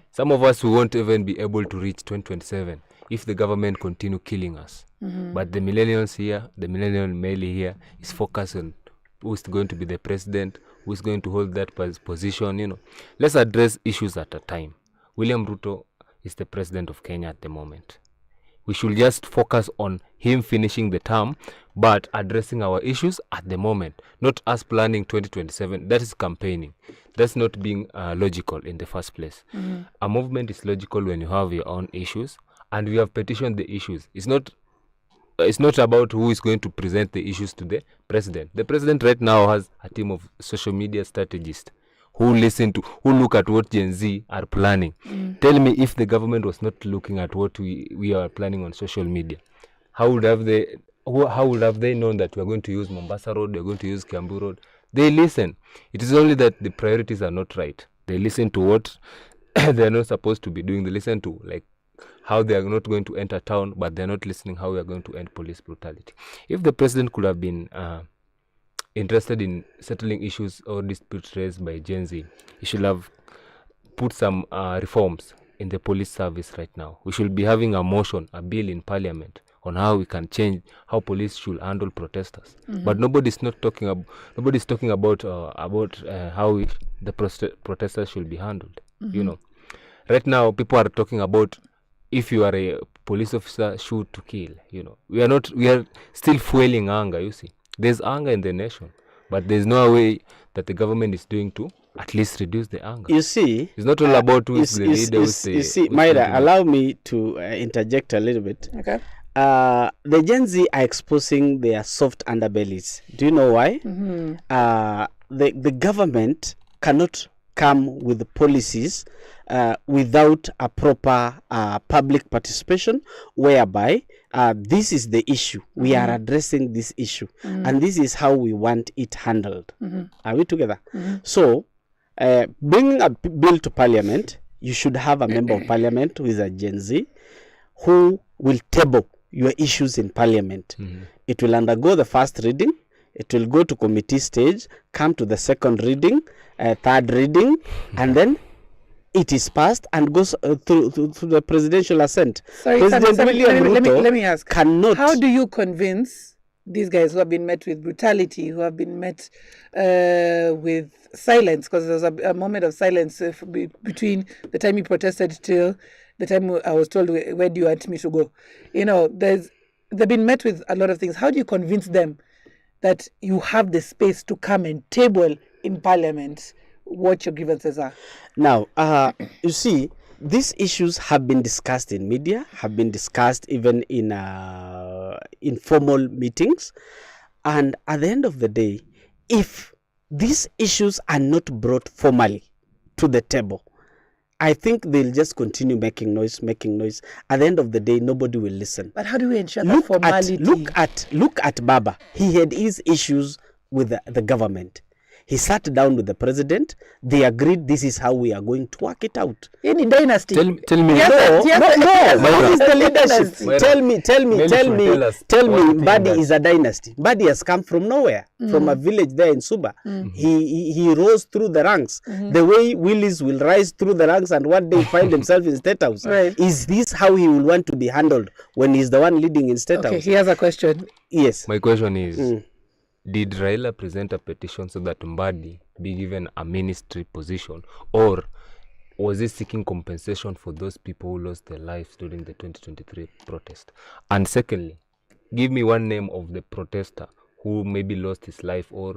Some of us won't even be able to reach 2027 if the government continue killing us. But the millennials here, the millennial Melly here, is focused on who's going to be the president, who's going to hold that position. Let's address issues at a time. William Ruto is the president of Kenya at the moment. We should just focus on him finishing the term, but addressing our issues at the moment, not us planning 2027. That is campaigning. That's not being logical in the first place. A movement is logical when you have your own issues, and we have petitioned the issues. It's not about who is going to present the issues to the president. The president right now has a team of social media strategists who look at what Gen Z are planning. Tell me, if the government was not looking at what we are planning on social media, how would have they known that we are going to use Mombasa Road, we are going to use Kiambu Road? They listen. It is only that the priorities are not right. They listen to what they are not supposed to be doing. They listen to how they are not going to enter town, but they are not listening how we are going to end police brutality. If the president could have been interested in settling issues or disputes raised by Gen Z, he should have put some reforms in the police service right now. We should be having a bill in parliament on how we can change how police should handle protesters. But nobody's talking about how the protesters should be handled. Right now people are talking about if you are a police officer, shoot to kill. We are still fueling anger. You see, there's anger in the nation, but there's no way that the government is doing to at least reduce the anger. You see, it's not all about who is the leader. You see, Myra, allow me to interject a little bit. Okay. The Gen Z are exposing their soft underbellies. Do you know why? The government cannot come with policies without a proper public participation, whereby this is the issue. We are addressing this issue, and this is how we want it handled. Are we together? So, bringing a bill to parliament, you should have a member of parliament who is a Gen Z who will table your issues in parliament. It will undergo the first reading. It will go to committee stage, come to the second reading, third reading, and then it is passed and goes through the presidential assent. Sorry, President William Ruto let me ask. Cannot. How do you convince these guys who have been met with brutality, who have been met with silence? Because there was a moment of silence between the time you protested till the time I was told, where do you want me to go? They've been met with a lot of things. How do you convince them that you have the space to come and table in parliament what your grievances are? Now, you see, these issues have been discussed in media, have been discussed even in informal meetings. And at the end of the day, if these issues are not brought formally to the table, I think they'll just continue making noise. At the end of the day, nobody will listen. But how do we ensure that formality? Look at Baba. He had his issues with the government. He sat down with the president. They agreed this is how we are going to work it out. Any dynasty. Tell me. No. What is the leadership? Tell me. Badi is a dynasty. Badi has come from nowhere, from a village there in Suba. He rose through the ranks. The way Willis will rise through the ranks and one day find himself in State House. Right. Is this how he will want to be handled when he's the one leading in State House? Okay, he has a question. Yes. My question is, did Raila present a petition so that Mbadi be given a ministry position, or was he seeking compensation for those people who lost their lives during the 2023 protest? And secondly, give me one name of the protester who maybe lost his life or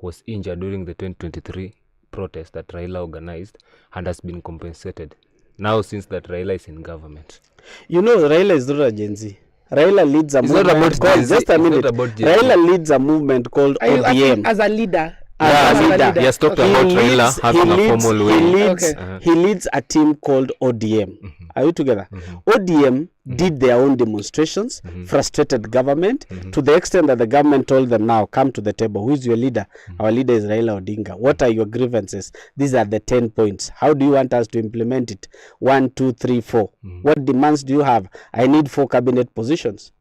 was injured during the 2023 protest that Raila organized and has been compensated now since that Raila is in government. You know, Raila is not a Gen Z. Raila leads a movement called, just a minute, Raila leads a movement called ODM. As a leader. As a leader. He has talked about Raila having a formal way. He leads a team called ODM. Are you together? ODM did their own demonstrations, frustrated government, to the extent that the government told them, now come to the table. Who is your leader? Our leader is Raila Odinga. What are your grievances? These are the 10 points. How do you want us to implement it? 1, 2, 3, 4. What demands do you have? I need 4 cabinet positions.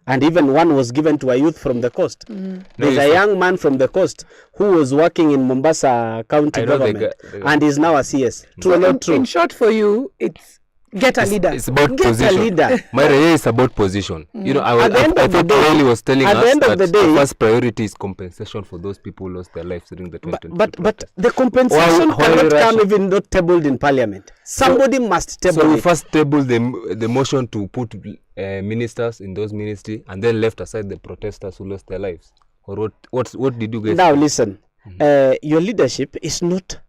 And even one was given to a youth from the coast. There's a young man from the coast who was working in Mombasa County government and is now a CS. True or not true? In short for you, it's get a leader. It's about Get position. a leader. Myra, it's about position. You know, I At the end of the thought day- Melly was telling at the us end of that the day- the first priority is compensation for those people who lost their lives during the 2023 But the compensation Why cannot come Russia? even not tabled in parliament. Somebody must table So we it. first tabled the motion to put ministers in those ministry, and then left aside the protesters who lost their lives. Or what did you guys? Now listen, your leadership is not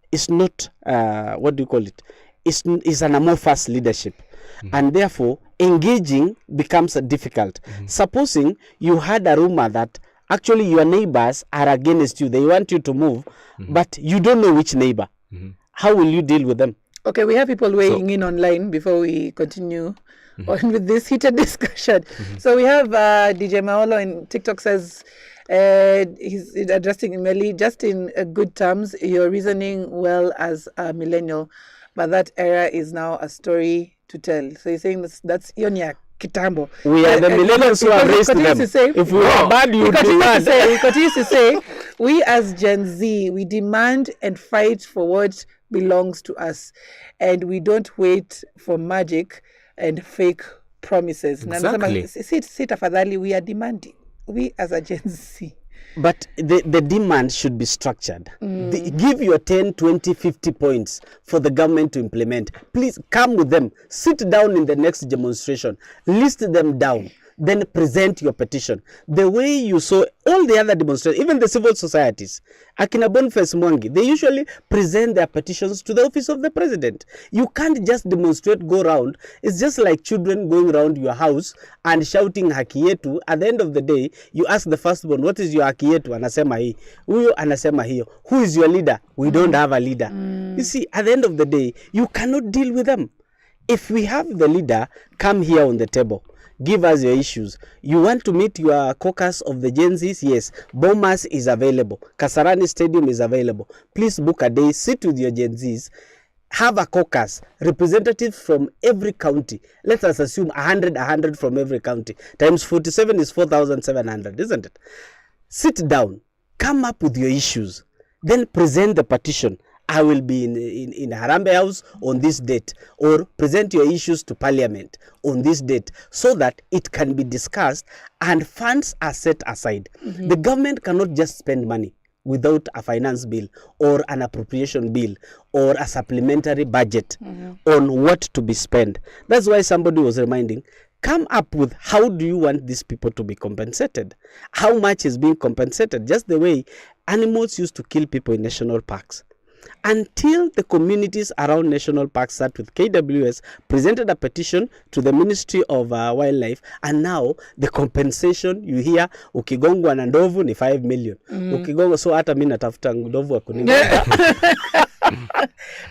what do you call it? Is an amorphous leadership, and therefore engaging becomes difficult. Supposing you had a rumor that actually your neighbors are against you, they want you to move, but you don't know which neighbor. How will you deal with them? Okay, we have people weighing in online before we continue on with this heated discussion. So we have DJ Maolo in TikTok says, he's addressing Melly, just in good terms, you're reasoning well as a millennial, but that era is now a story to tell. So you're saying that's Yonya Kitambo. We are the millennials who have raised them. If we were bad, you would be mad. He continues to say, we as Gen Z, we demand and fight for what belongs to us, and we don't wait for magic and fake promises. Exactly. Sit afadhali, we are demanding. We as a Gen Z. But the demand should be structured. Give your 10, 20, 50 points for the government to implement. Please come with them. Sit down in the next demonstration. List them down. Then present your petition. The way you saw all the other demonstrations, even the civil societies, Akina Boniface Mwangi, they usually present their petitions to the office of the president. You can't just demonstrate, go around. It's just like children going around your house and shouting haki yetu. At the end of the day, you ask the firstborn, what is your haki yetu? Anasema hii. Huyo anasema hiyo. Who is your leader? We don't have a leader. You see, at the end of the day, you cannot deal with them. If we have the leader, come here on the table. Give us your issues. You want to meet your caucus of the Gen Zs? Yes. Bomas is available. Kasarani Stadium is available. Please book a day. Sit with your Gen Zs. Have a caucus. Representatives from every county. Let us assume 100 from every county. Times 47 is 4,700, isn't it? Sit down. Come up with your issues. Then present the petition. I will be in Harambe House on this date, or present your issues to Parliament on this date, so that it can be discussed and funds are set aside. The government cannot just spend money without a finance bill or an appropriation bill or a supplementary budget on what to be spent. That's why somebody was reminding, come up with how do you want these people to be compensated? How much is being compensated? Just the way animals used to kill people in national parks. Until the communities around national parks sat with KWS, presented a petition to the Ministry of Wildlife, and now the compensation you hear, ukigongwa na ndovu ni 5 million. Ukigongwa, so hata mimi natafuta ndovu wa kuninga.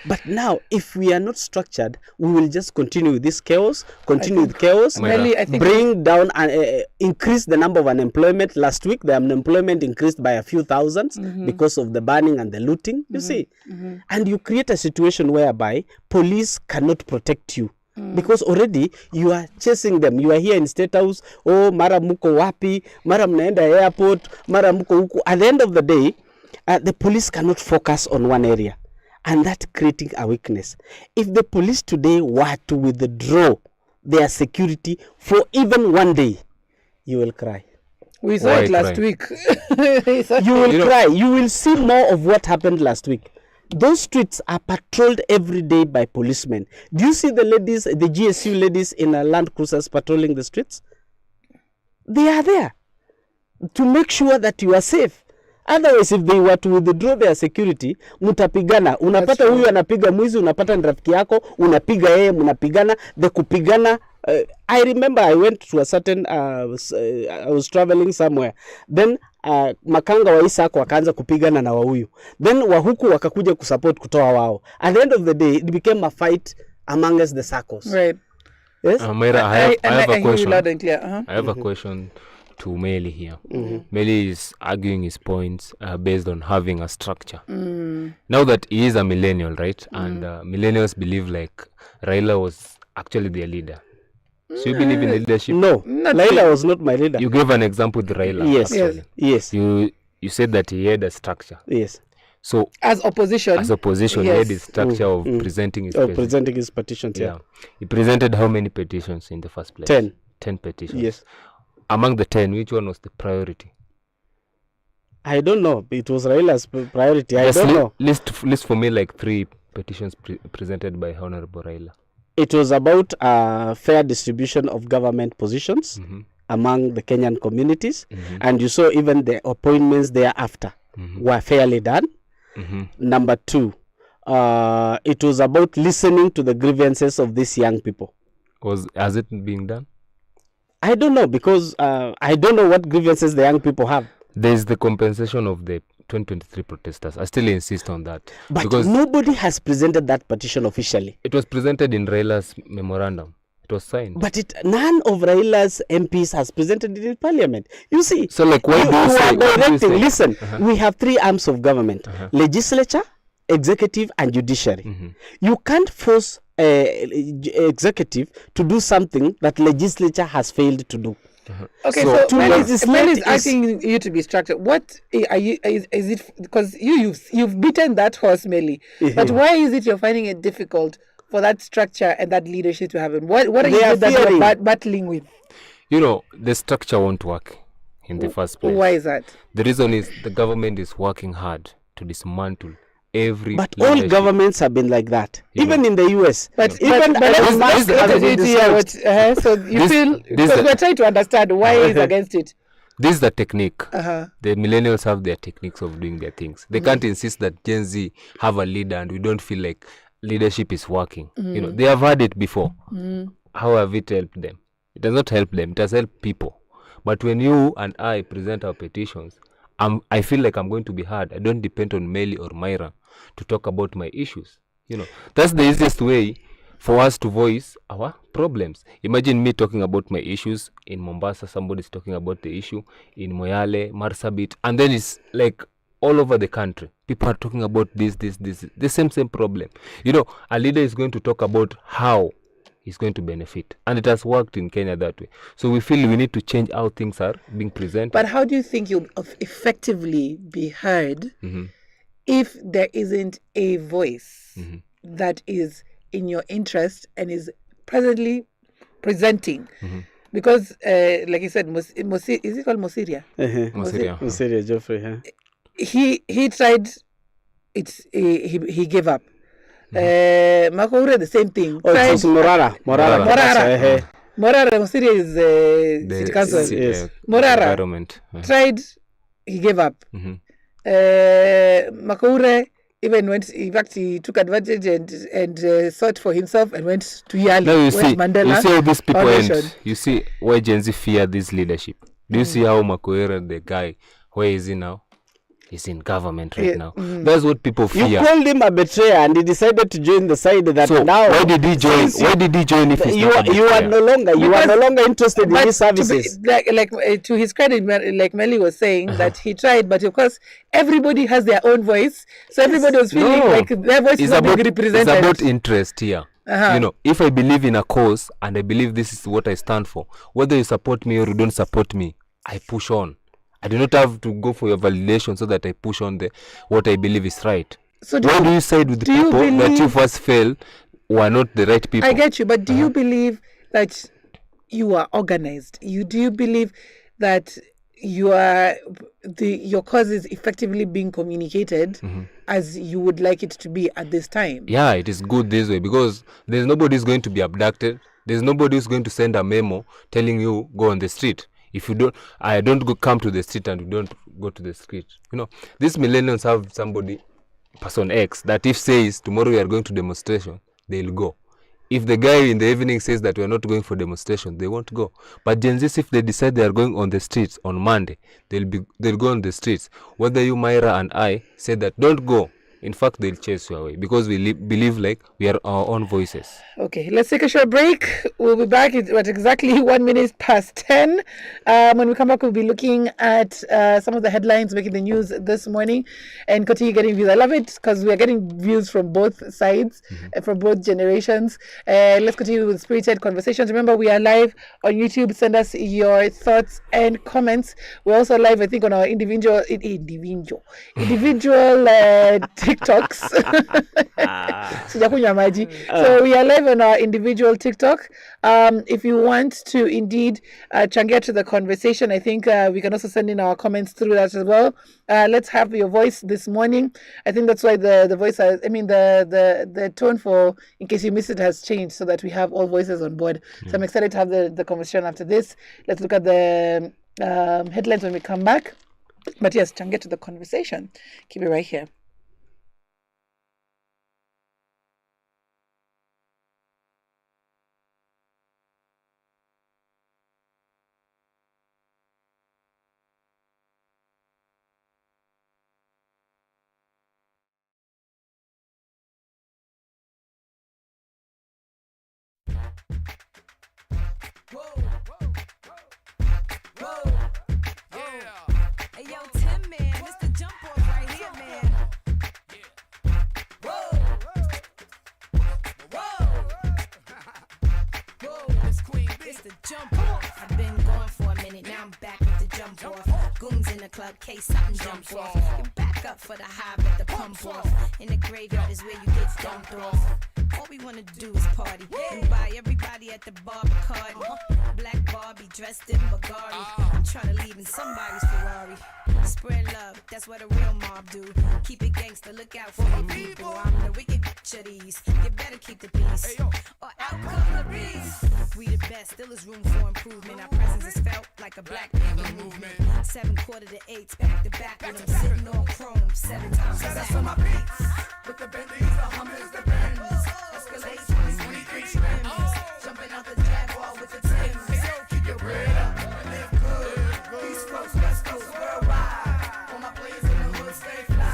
But now, if we are not structured, we will just continue with this chaos, Melly, I think bring down and increase the number of unemployment. Last week, the unemployment increased by a few thousands because of the burning and the looting, you see. And you create a situation whereby police cannot protect you. Because already you are chasing them. You are here in State House. Oh, mara muko wapi, mara mnaenda airport, mara muko huku. At the end of the day, the police cannot focus on one area. And that creating a weakness. If the police today were to withdraw their security for even one day, you will cry. We saw Why it last cry? week. We saw You it. will cry. You will see more of what happened last week. Those streets are patrolled every day by policemen. Do you see the ladies, the GSU ladies in Land Cruisers patrolling the streets? They are there to make sure that you are safe. Otherwise, if they were to withdraw their security, mutapigana. Unapata huyu anapiga mwizi, unapata ni rafiki yako, unapiga yeye, mnapigana. The kupigana. I remember I went to a certain, I was traveling somewhere. Then makanga wa Isako wakaanza kupigana na wa huyu. Then wa huku wakakuja kusupport kutoa wao. At the end of the day, it became a fight amongst the circles. Right. Yes? Myra, I have a hear you question. loud and clear. Uh-huh. I have a question to Melly here. Melly is arguing his points based on having a structure. Now that he is a millennial, right? And millennials believe like Raila was actually their leader. So you believe in leadership? No, Laila was not my leader. You gave an example with Raila. Yes, actually. yes, You said that he had a structure. yes. So As opposition. as opposition, he Yes. had his structure of presenting his petition. Presenting his petitions, Yeah. He presented how many petitions in the first place? 10. 10 petitions. Yes. Among the 10, which one was the priority? I don't know. It was Raila's priority. I Just don't know. List for me like 3 petitions presented by Honorable Raila. It was about fair distribution of government positions among the Kenyan communities. And you saw even the appointments thereafter were fairly done. Number 2, it was about listening to the grievances of these young people. Has it being done? I don't know, because I don't know what grievances the young people have. There's the compensation of the 2023 protesters. I still insist on that. But because nobody has presented that petition officially. it was presented in Raila's memorandum. It was signed. But none of Raila's MPs has presented it in parliament. You see, So, like, why do you are say- why do you directing. say- Listen, we have 3 arms of government: legislature, executive, and judiciary. You can't force executive to do something that legislature has failed to do. Okay, So, so, to Melly what is Melly is left is- asking you to be structured. What are you? Is it because you've beaten that horse, Melly? But why is it you're finding it difficult for that structure and that leadership to happen? What are They you are that you're fearing. battling with? You know, the structure won't work in the first place. Why is that? The reason is the government is working hard to dismantle every But all leadership. governments have been like that. Even in the US. But even but let's Elon Musk this- has let's been do it here. discouraged. So you This- feel this- because we're trying to understand why he's against it. This is the technique. Uh-huh. The millennials have their techniques of doing their things. They can't insist that Gen Z have a leader and we don't feel like leadership is working. You know, they have had it before. How have it helped them? It does not help them. It has helped people. But when you and I present our petitions, I feel like I'm going to be heard. I don't depend on Melly or Myra to talk about my issues. You know, that's the easiest way for us to voice our problems. Imagine me talking about my issues in Mombasa, somebody's talking about the issue in Moyale, Marsabit, and then it's like all over the country. People are talking about this, the same problem. You know, a leader is going to talk about how he's going to benefit. And it has worked in Kenya that way. So we feel we need to change how things are being presented. But how do you think you'll effectively be heard if there isn't a voice that is in your interest and is presently presenting? Because, like you said, is it called Mosiria? Mosiria. Syria, Geoffrey, huh? He tried it. He gave up. Makoure, the same thing. Oh, it was Morara. Morara. Morara Mosiria is The city council. Yes. Morara environment. tried. He gave up. Makoure even went. In fact, he took advantage and sought for himself and went to Yali. Now you where see Mandela how these people Foundation. end. You see why Gen Z fear this leadership. Do you see how Makoera, the guy, where is he now? He's in government right now. That's what people You fear. called him a betrayer, and he decided to join the side that So now. why did he join? since Why did he join if he's you not a are betrayer? no longer Because- interested in But his services. to his credit, like Melly was saying, that he tried, but of course, everybody has their own voice. So everybody was feeling No. like their voice is It's not about, being it's represented. about interest here. You know, if I believe in a cause and I believe this is what I stand for, whether you support me or you don't support me, I push on. I do not have to go for your validation so that I push on what I believe is right. So Why do you side with the do you people that you believe- first felt were not the right people? I get you, but do you believe that you are organized? Do you believe that your cause is effectively being communicated as you would like it to be at this time. Yeah, it is good this way because there's nobody who's going to be abducted. There's nobody who's going to send a memo telling you go on the street. If you don't, I don't go come to the street and you don't go to the street. You know, these millennials have somebody, person X, that if says tomorrow we are going to demonstration, they'll go. If the guy in the evening says that we are not going for demonstration, they won't go. But Gen Zs, if they decide they are going on the streets on Monday, they'll go on the streets. Whether you, Myra, and I say that don't go, in fact, they'll chase you away because we believe like we are our own voices. Okay, let's take a short break. We'll be back at exactly 1 minute past 10. When we come back, we'll be looking at some of the headlines making the news this morning and continue getting views. I love it because we are getting views from both sides, from both generations. Let's continue with spirited conversations. Remember, we are live on YouTube. Send us your thoughts and comments. We're also live, I think, on our individual TikToks. Sijakunywa maji. So we are live on our individual TikTok. If you want to indeed changia to the conversation, I think we can also send in our comments through that as well. Let's have your voice this morning. I think that's why the voice has, the tone for, in case you missed it, has changed so that we have all voices on board. So I'm excited to have the conversation after this. Let's look at the headlines when we come back. But yes, changia to the conversation. Keep it right here. Hey, yo, Tim, man, it's the jump off right here, man. Whoa. It's the jump off. I've been going for a minute, now I'm back with the jump off. Goons in the club, case something jump off. You back up for the high, but the pump off. In the graveyard is where you get dumped off. All we wanna do is party and buy everybody at the bar Bacardi. Black Barbie dressed in Bulgari. I'm trying to leave in somebody's Ferrari. Spread love, that's what a real mob do. Keep it gangster, look out for your people. I'm the wicked bitch of these. You better keep the peace, or out come the beast. We the best, still is room for improvement. Our presence is felt like a black people movement. 7 quarter to 8, back to back with them sitting on chrome 7 times. That's on my beats. With the Bentleys, the Hummers, the Benz. Escalade 2023 trims. Jumping out the Jaguar with the Timbs. Keep your bread up and live good. East Coast, West Coast, worldwide. All my players in the hood stay fly.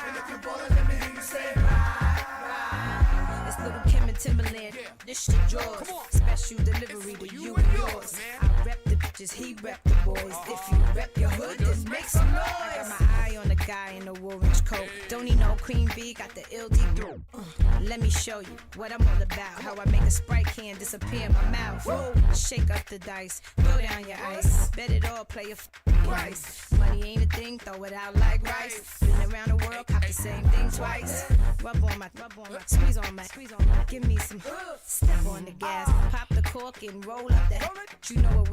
And if you ballin', let me hear you say ride. It's Little Kim and Timberland. This shit yours. Special delivery to you and yours. I rep the bitches, he rep the boys. If you rep your hood, then make some noise. I got my eye on the guy in the orange coat. Don't need no cream bee, got the ill deep throat. Let me show you what I'm all about. How I make a Sprite can disappear in my mouth. Whoa. Shake up the dice, throw down your ice. Bet it all, play a price. Money ain't a thing, throw it out like rice. Been around the world, cop the same thing twice. Rub on my, squeeze on my. Give me some, step on the gas. Pop the cork and roll up that. You know what